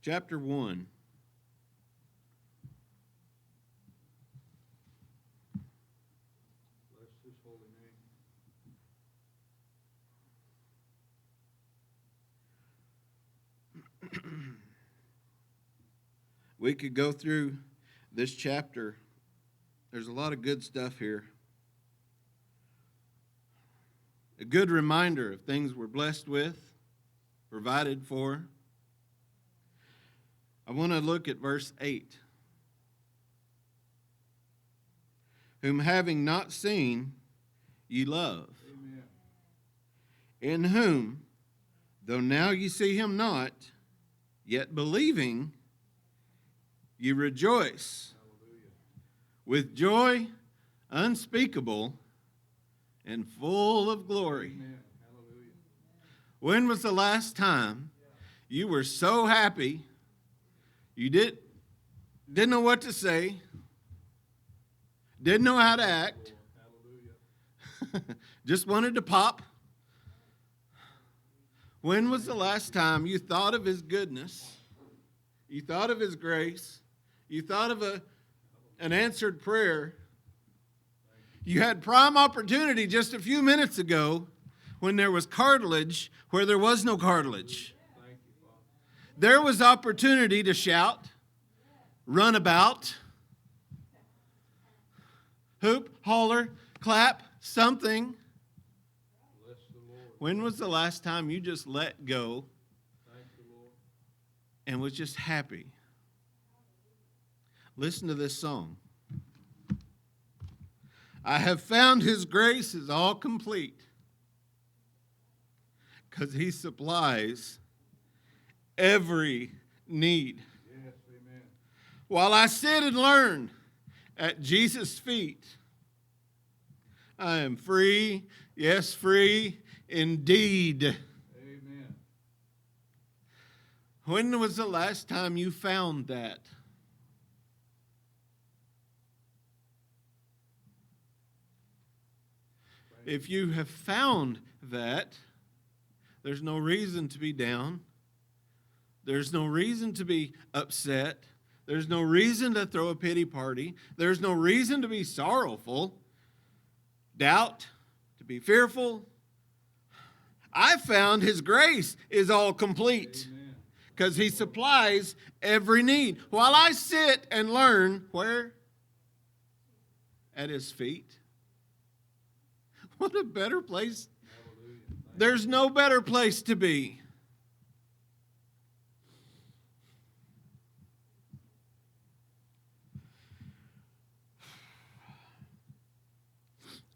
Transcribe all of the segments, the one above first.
chapter 1. Bless his holy name. We could go through this chapter. There's a lot of good stuff here. A good reminder of things we're blessed with, provided for. I want to look at verse 8. Whom having not seen, ye love. Amen. In whom, though now ye see him not, yet believing, ye rejoice. Hallelujah. With joy unspeakable and full of glory. Amen. Hallelujah. When was the last time you were so happy you didn't know what to say, didn't know how to act, Hallelujah. just wanted to pop? When was the last time you thought of his goodness, you thought of his grace, you thought of an answered prayer? You had prime opportunity just a few minutes ago when there was cartilage where there was no cartilage. Thank you, Father. There was opportunity to shout, run about, hoop, holler, clap, something. Bless the Lord. When was the last time you just let go Thank you, Lord. and was just happy? Listen to this song. I have found his grace is all complete because he supplies every need. Yes, amen. While I sit and learn at Jesus' feet, I am free, yes, free indeed. Amen. When was the last time you found that? If you have found that, there's no reason to be down. There's no reason to be upset. There's no reason to throw a pity party. There's no reason to be sorrowful, doubt, to be fearful. I found his grace is all complete because he supplies every need. While I sit and learn, where? At his feet. What a better place. Hallelujah. There's no better place to be.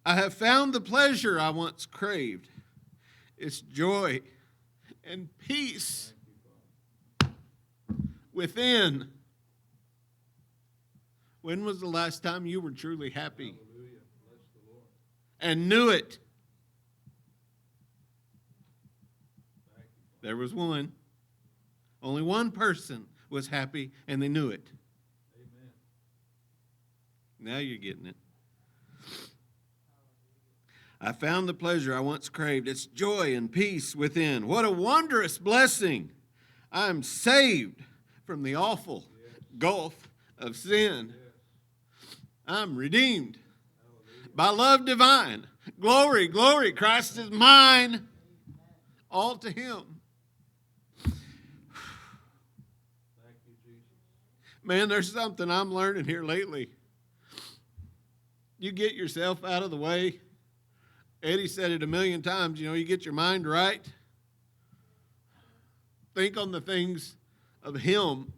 I have found the pleasure I once craved. It's joy and peace within. When was the last time you were truly happy Hallelujah. Bless the Lord. and knew it? Thank you. There was one. Only one person was happy and they knew it. Amen. Now you're getting it. I found the pleasure I once craved. It's joy and peace within. What a wondrous blessing. I am saved from the awful gulf of sin. I'm redeemed by love divine. Glory, glory, Christ is mine. All to him. Thank you, Jesus. Man, there's something I'm learning here lately. You get yourself out of the way. Eddie said it a million times, you get your mind right. Think on the things of him. Amen.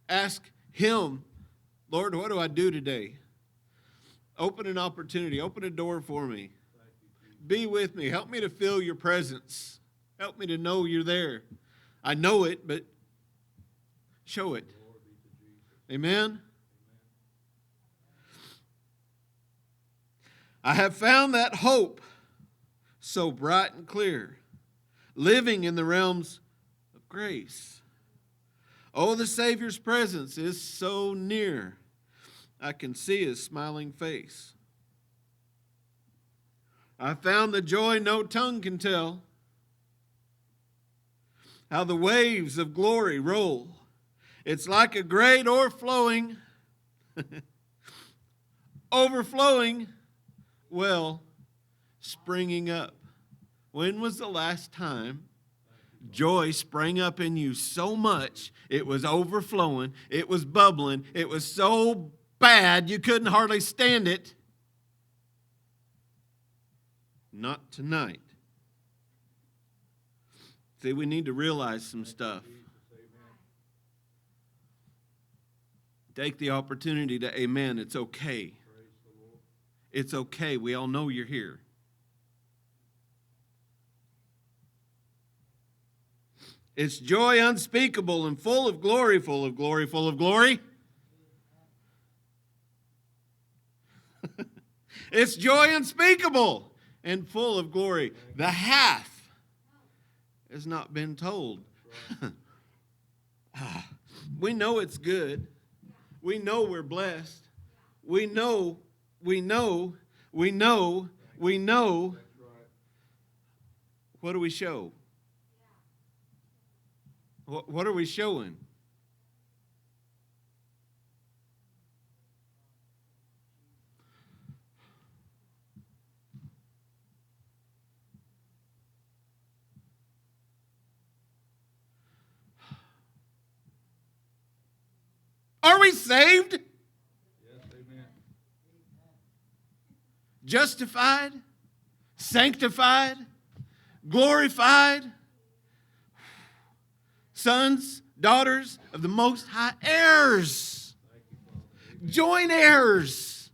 Ask him, Lord, what do I do today? Open an opportunity. Open a door for me. Thank you, Jesus. Be with me. Help me to feel your presence. Help me to know you're there. I know it, but show it. Glory be to Jesus. Amen? I have found that hope so bright and clear, living in the realms of grace. Oh, the Savior's presence is so near. I can see his smiling face. I found the joy no tongue can tell. how the waves of glory roll. It's like a great overflowing, well, springing up. When was the last time joy sprang up in you so much it was overflowing, it was bubbling, it was so bad you couldn't hardly stand it? Not tonight. See, we need to realize some stuff. Take the opportunity to amen. It's okay. It's okay. We all know you're here. It's joy unspeakable and full of glory, full of glory, full of glory. It's joy unspeakable and full of glory. The half has not been told. We know it's good. We know we're blessed. We know. What do we show? What are we showing? Are we saved? Yes, amen. Justified? Sanctified? Glorified? Sons, daughters of the Most High, heirs, joint heirs.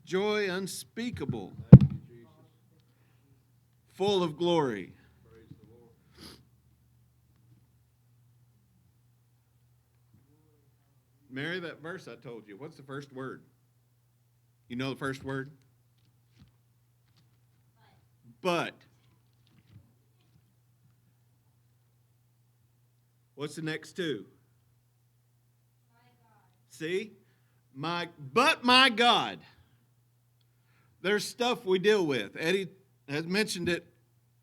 Joy unspeakable, Thank you, Jesus. full of glory. Praise the Lord. Mary, that verse I told you, what's the first word? You know the first word? But. What's the next two? See? But my God. There's stuff we deal with. Eddie has mentioned it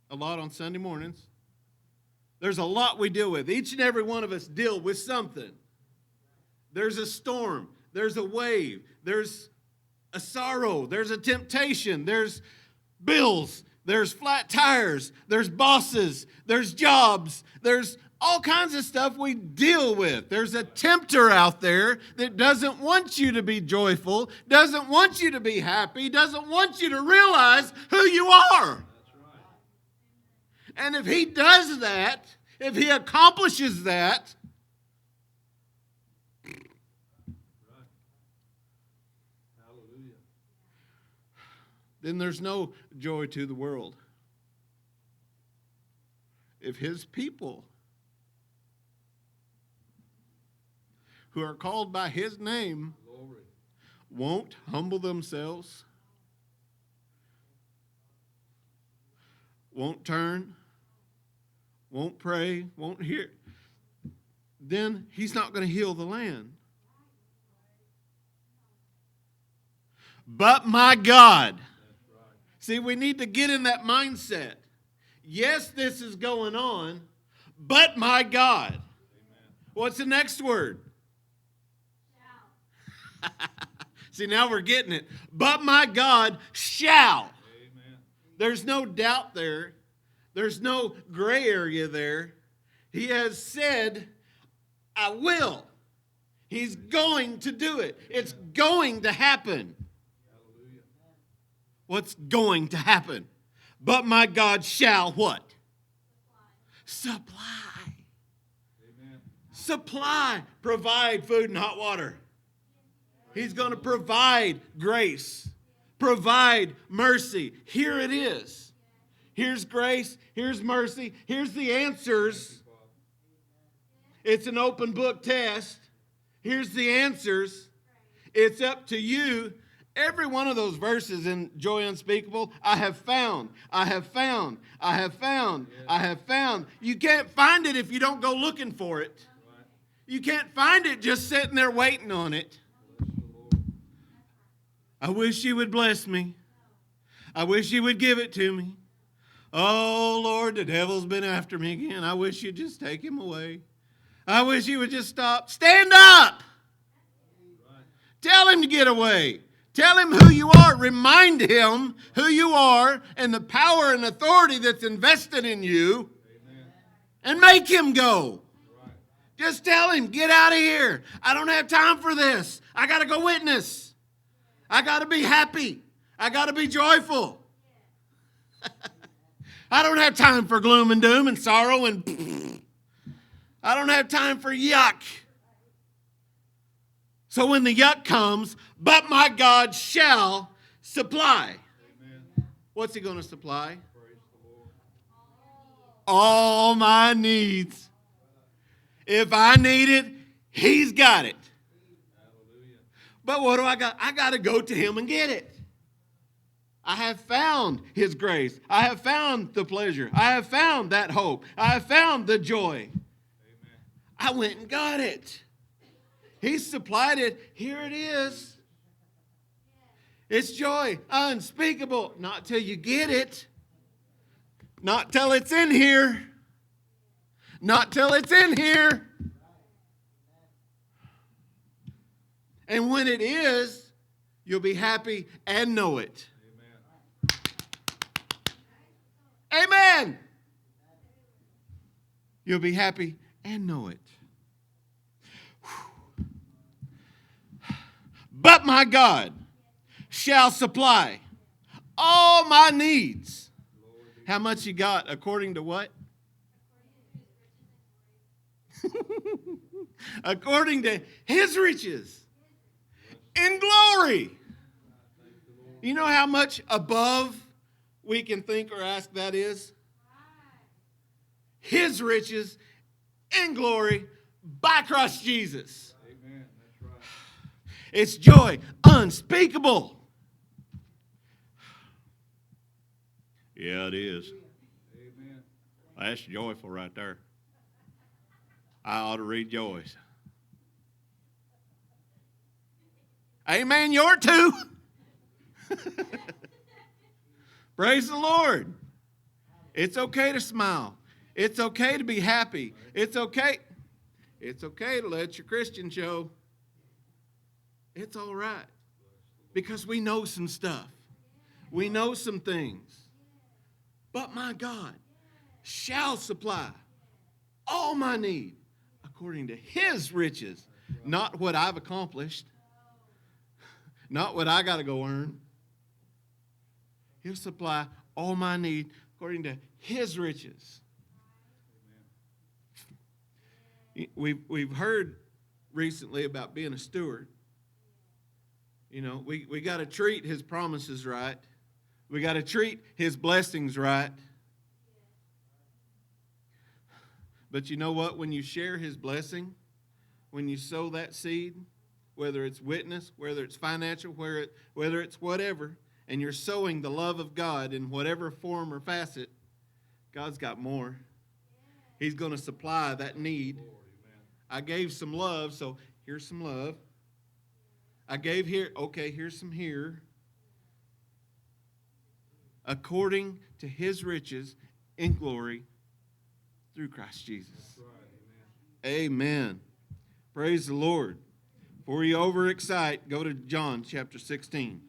a lot on Sunday mornings. There's a lot we deal with. Each and every one of us deal with something. There's a storm. There's a wave. There's a sorrow. There's a temptation. There's bills. There's flat tires. There's bosses. There's jobs. There's all kinds of stuff we deal with. There's a tempter out there that doesn't want you to be joyful, doesn't want you to be happy, doesn't want you to realize who you are. That's right. And if he does that, if he accomplishes that, Right. Hallelujah. then there's no joy to the world. If his people who are called by his name Glory. won't humble themselves, won't turn, won't pray, won't hear, then he's not going to heal the land. But my God. That's right. See, we need to get in that mindset. Yes, this is going on, but my God. Amen. What's the next word? See, now we're getting it. But my God shall. Amen. There's no doubt there. There's no gray area there. He has said, I will. He's going to do it. It's going to happen. Hallelujah. What's going to happen? But my God shall what? Supply. Amen. Supply. Provide food and hot water. He's going to provide grace. Provide mercy. Here it is. Here's grace. Here's mercy. Here's the answers. It's an open book test. Here's the answers. It's up to you. Every one of those verses in Joy Unspeakable, I have found, I have found, I have found, I have found. You can't find it if you don't go looking for it. Right. You can't find it just sitting there waiting on it. Bless the Lord. I wish you would bless me. I wish you would give it to me. Oh, Lord, the devil's been after me again. I wish you'd just take him away. I wish he would just stop. Stand up. Tell him to get away. Tell him who you are. Remind him who you are and the power and authority that's invested in you. Amen. And make him go. Right. Just tell him, get out of here. I don't have time for this. I got to go witness. I got to be happy. I got to be joyful. I don't have time for gloom and doom and sorrow and I don't have time for yuck. So when the yuck comes, but my God shall supply. Amen. What's he going to supply? All my needs. If I need it, he's got it. Hallelujah. But what do I got? I got to go to him and get it. I have found his grace. I have found the pleasure. I have found that hope. I have found the joy. Amen. I went and got it. He supplied it. Here it is. It's joy, unspeakable. Not till you get it. Not till it's in here. Not till it's in here. And when it is, you'll be happy and know it. Amen. Amen. You'll be happy and know it. But my God shall supply all my needs. How much you got according to what? According to his riches in glory. You know how much above we can think or ask that is? His riches in glory by Christ Jesus. Amen. That's right. It's joy unspeakable. Yeah, it is. Amen. That's joyful right there. I ought to rejoice. Amen, you're too. Praise the Lord. It's okay to smile. It's okay to be happy. It's okay. It's okay to let your Christian show. It's all right. Because we know some stuff. We know some things. But my God shall supply all my need according to his riches. Not what I've accomplished. Not what I got to go earn. He'll supply all my need according to his riches. We've heard recently about being a steward. You know, we got to treat his promises right. We got to treat his blessings right. But you know what? When you share his blessing, when you sow that seed, whether it's witness, whether it's financial, whether it's whatever, and you're sowing the love of God in whatever form or facet, God's got more. He's going to supply that need. I gave some love, so here's some love. I gave here, okay, here's some here. According to his riches in glory through Christ Jesus. Right, amen. Praise the Lord. Before you overexcite, go to John chapter 16.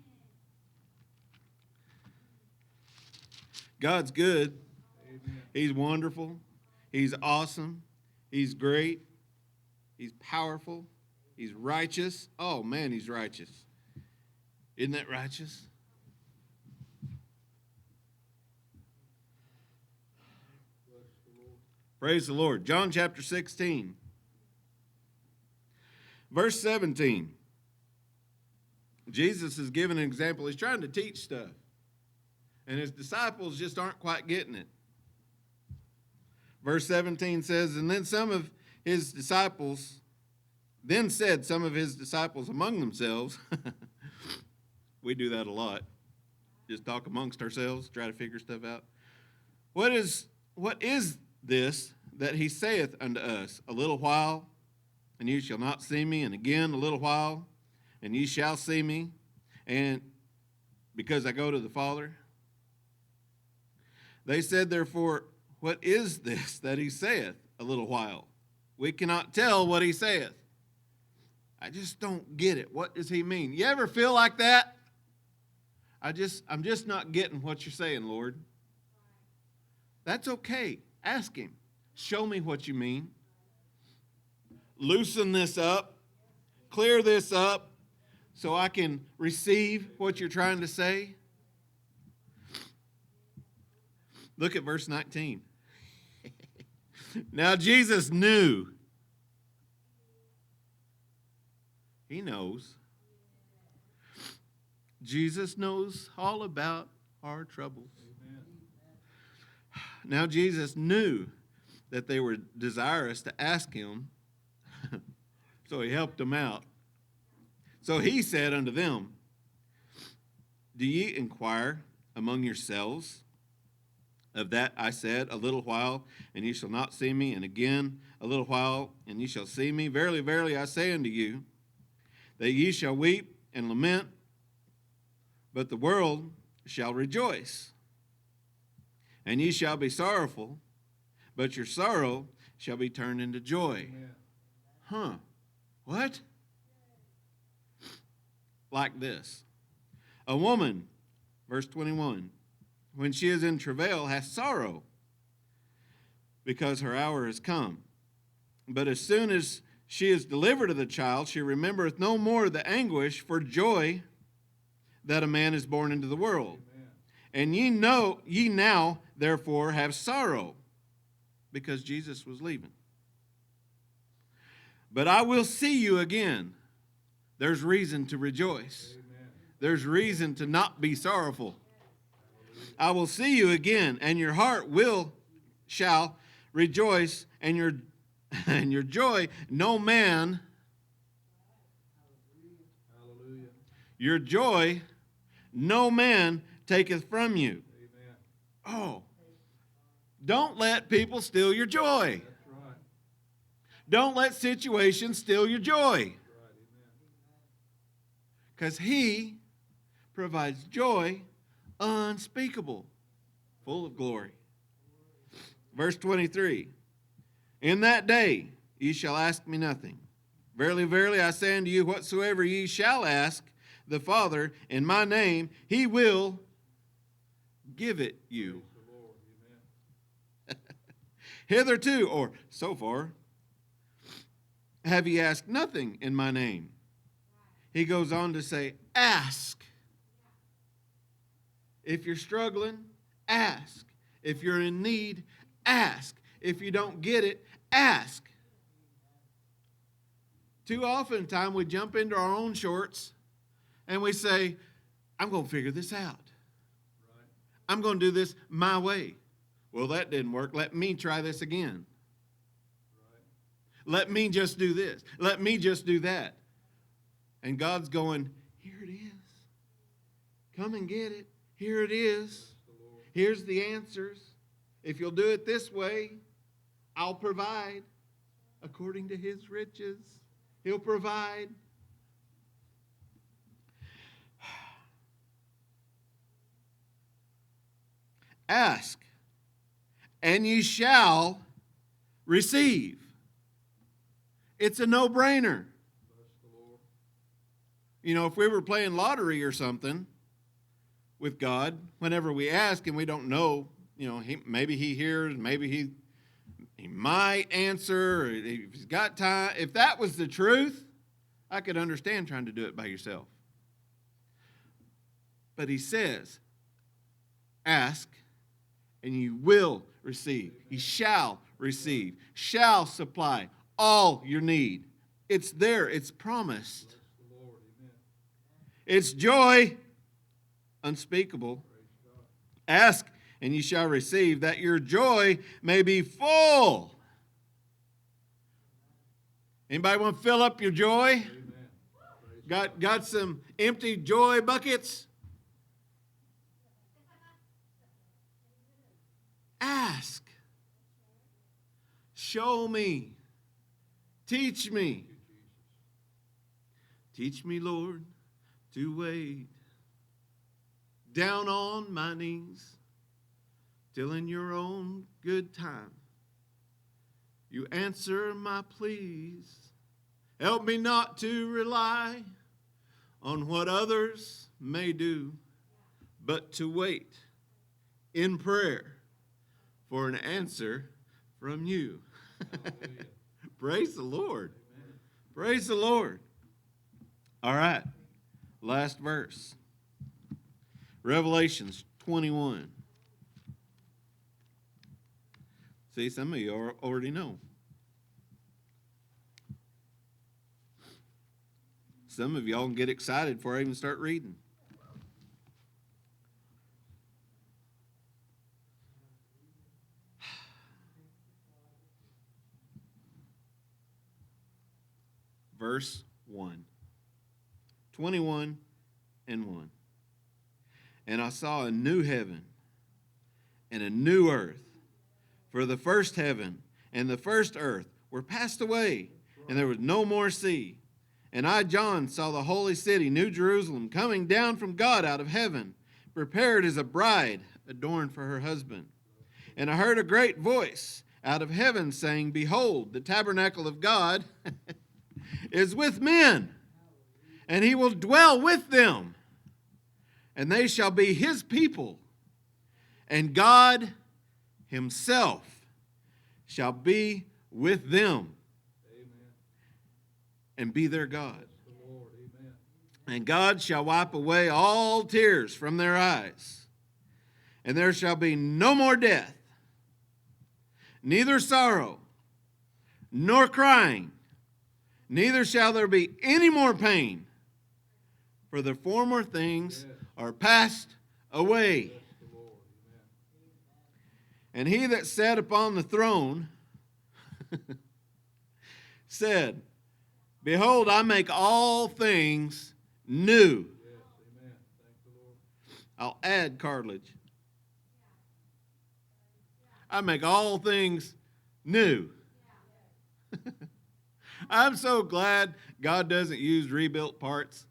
God's good. Amen. He's wonderful. He's awesome. He's great. He's powerful. He's righteous. Oh, man, he's righteous. Isn't that righteous? Praise the Lord. John chapter 16. Verse 17. Jesus is giving an example. He's trying to teach stuff. And his disciples just aren't quite getting it. Verse 17 says, and then said some of his disciples among themselves. We do that a lot. Just talk amongst ourselves, try to figure stuff out. What is this that he saith unto us? A little while, and ye shall not see me, and again a little while, and ye shall see me, and because I go to the Father. They said, therefore, what is this that he saith a little while? We cannot tell what he saith. I just don't get it. What does he mean? You ever feel like that? I'm just not getting what you're saying, Lord. That's okay. Ask him. Show me what you mean. Loosen this up. Clear this up so I can receive what you're trying to say. Look at verse 19. Now Jesus knew. He knows. Jesus knows all about our troubles. Amen. Now Jesus knew that they were desirous to ask him, so he helped them out. So he said unto them, do ye inquire among yourselves of that I said, a little while, and ye shall not see me, and again a little while, and ye shall see me? Verily, verily, I say unto you, that ye shall weep and lament, but the world shall rejoice. And ye shall be sorrowful, but your sorrow shall be turned into joy. Amen. Huh? What? Like this. A woman, verse 21, when she is in travail, hath sorrow, because her hour is come. But as soon as she is delivered of the child, she remembereth no more the anguish for joy that a man is born into the world. Amen. And ye now, therefore, have sorrow, because Jesus was leaving. But I will see you again. There's reason to rejoice. Amen. There's reason to not be sorrowful. I will see you again, and your heart shall rejoice, and your joy no man. Hallelujah. Your joy no man taketh from you. Amen. Oh, don't let people steal your joy. That's right. Don't let situations steal your joy. That's right. Amen. Because he provides joy unspeakable, full of glory. Verse 23, in that day ye shall ask me nothing. Verily, verily, I say unto you, whatsoever ye shall ask the Father in my name, he will give it you. Praise the Lord. Amen. Hitherto, or so far, have ye asked nothing in my name. He goes on to say, ask. If you're struggling, ask. If you're in need, ask. If you don't get it, ask. Too often time we jump into our own shorts and we say, I'm going to figure this out. Right. I'm going to do this my way. Well, that didn't work. Let me try this again. Right. Let me just do this. Let me just do that. And God's going, here it is. Come and get it. Here it is. Bless the Lord. Here's the answers. If you'll do it this way, I'll provide according to his riches. He'll provide. Ask, and ye shall receive. It's a no-brainer. Bless the Lord. You know, if we were playing lottery or something with God, whenever we ask and we don't know, you know, maybe he hears, maybe he might answer, or if he's got time. If that was the truth, I could understand trying to do it by yourself. But he says, ask, and you will receive. He shall receive, shall supply all your need. It's there. It's promised. Bless the Lord. Amen. It's joy unspeakable. Praise God. Ask, and ye shall receive, that your joy may be full. Anybody want to fill up your joy? Amen. Praise Got some empty joy buckets? Ask. Show me. Teach me. you, Jesus. Teach me, Lord, to wait down on my knees till in your own good time you answer my pleas. Help me not to rely on what others may do, but to wait in prayer for an answer from you. Praise the Lord. Amen. Praise the Lord. All right, last verse. Revelations 21. See, some of you already know. Some of y'all can get excited before I even start reading. Verse 1. 21 and 1. And I saw a new heaven and a new earth. For the first heaven and the first earth were passed away, and there was no more sea. And I, John, saw the holy city, New Jerusalem, coming down from God out of heaven, prepared as a bride adorned for her husband. And I heard a great voice out of heaven saying, Behold, the tabernacle of God is with men, and he will dwell with them, and they shall be his people, and God himself shall be with them. Amen. And be their God. Bless the Lord. Amen. And God shall wipe away all tears from their eyes, and there shall be no more death, neither sorrow, nor crying, neither shall there be any more pain, for the former things are passed away. Bless the Lord. Amen. And he that sat upon the throne said, Behold, I make all things new. Yes. Amen. Thank the Lord. I'll add cartilage. I make all things new. I'm so glad God doesn't use rebuilt parts.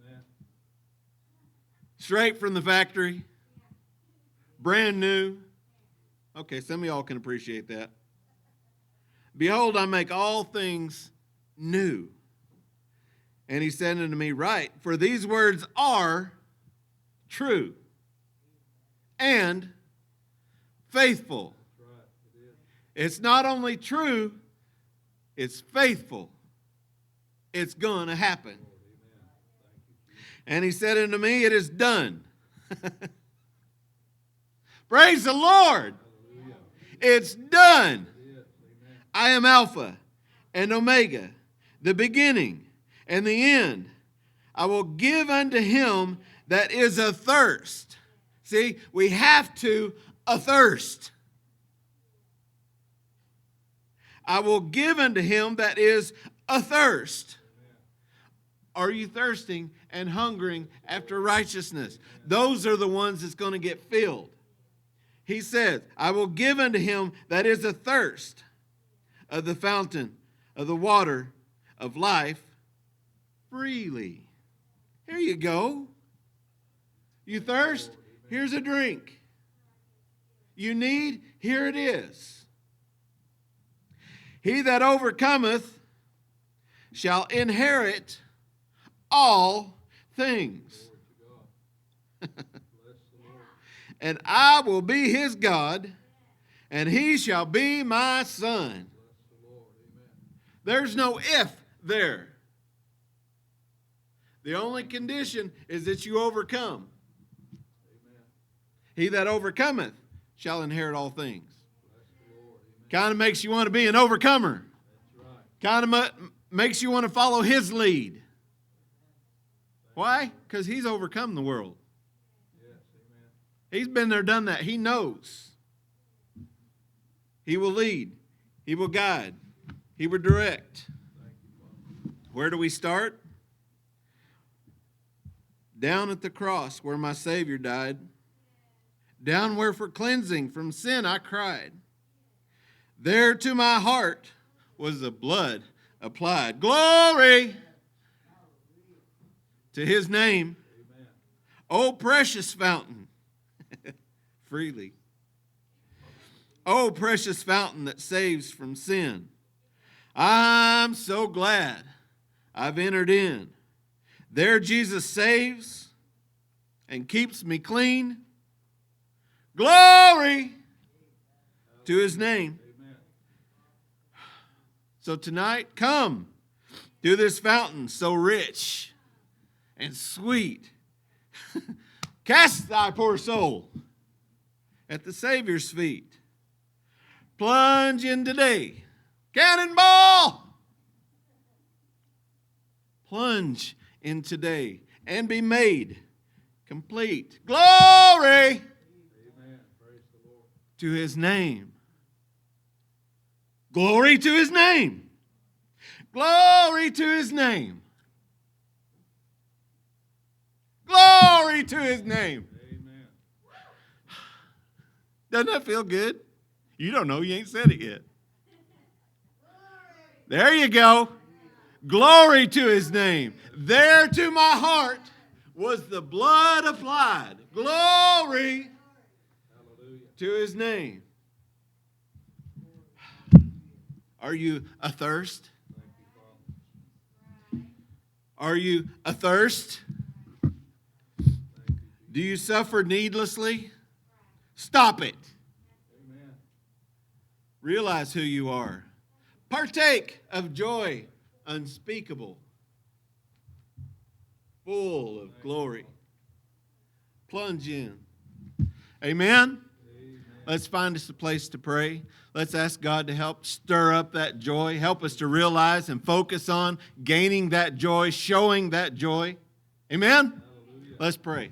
Amen. Straight from the factory. Brand new. Okay, some of y'all can appreciate that. Behold, I make all things new. And he said unto me, Write, for these words are true and faithful. That's right. It is. It's not only true, it's faithful. It's going to happen. Lord. Amen. Thank you, Jesus. And he said unto me, It is done. Praise the Lord. Hallelujah. It's done. It is. Amen. I am Alpha and Omega, the beginning and the end. I will give unto him that is athirst. See, we have to athirst. I will give unto him that is athirst. Are you thirsting and hungering after righteousness? Those are the ones that's going to get filled. He says, I will give unto him that is athirst of the fountain of the water of life freely. Here you go. You thirst? Here's a drink. You need? Here it is. He that overcometh shall inherit all things. Glory to God. Bless the Lord. And I will be his God, and he shall be my son. Bless the Lord. Amen. There's no if there. The only condition is that you overcome. Amen. He that overcometh shall inherit all things. Bless the Lord. Amen. Kind of makes you want to be an overcomer. That's right. Kind of makes you want to follow his lead. Why? Because he's overcome the world. Yes. Amen. He's been there, done that. He knows. He will lead. He will guide. He will direct. Thank you, Father. Where do we start? Down at the cross where my Savior died. Down where for cleansing from sin I cried. There to my heart was the blood applied. Glory to his name. Amen. Oh, precious fountain. Freely. Oh, precious fountain that saves from sin. I'm so glad I've entered in. There Jesus saves and keeps me clean. Glory to his name. Amen. So tonight, come to this fountain so rich and sweet. Cast thy poor soul at the Savior's feet. Plunge in today. Cannonball! Plunge in today and be made complete. Glory Amen. Praise the Lord. to his name. Glory to his name. Glory to his name. Glory to his name. Amen. Doesn't that feel good? You don't know, you ain't said it yet. There you go. Glory to his name. There to my heart was the blood applied. Glory Hallelujah. to his name. Are you athirst? Thank you, Father. Are you athirst? Thank you. Do you suffer needlessly? Stop it. Amen. Realize who you are. Partake of joy unspeakable, full of glory. Plunge in. Amen? Amen. Let's find us a place to pray. Let's ask God to help stir up that joy. Help us to realize and focus on gaining that joy, showing that joy. Amen? Hallelujah. Let's pray.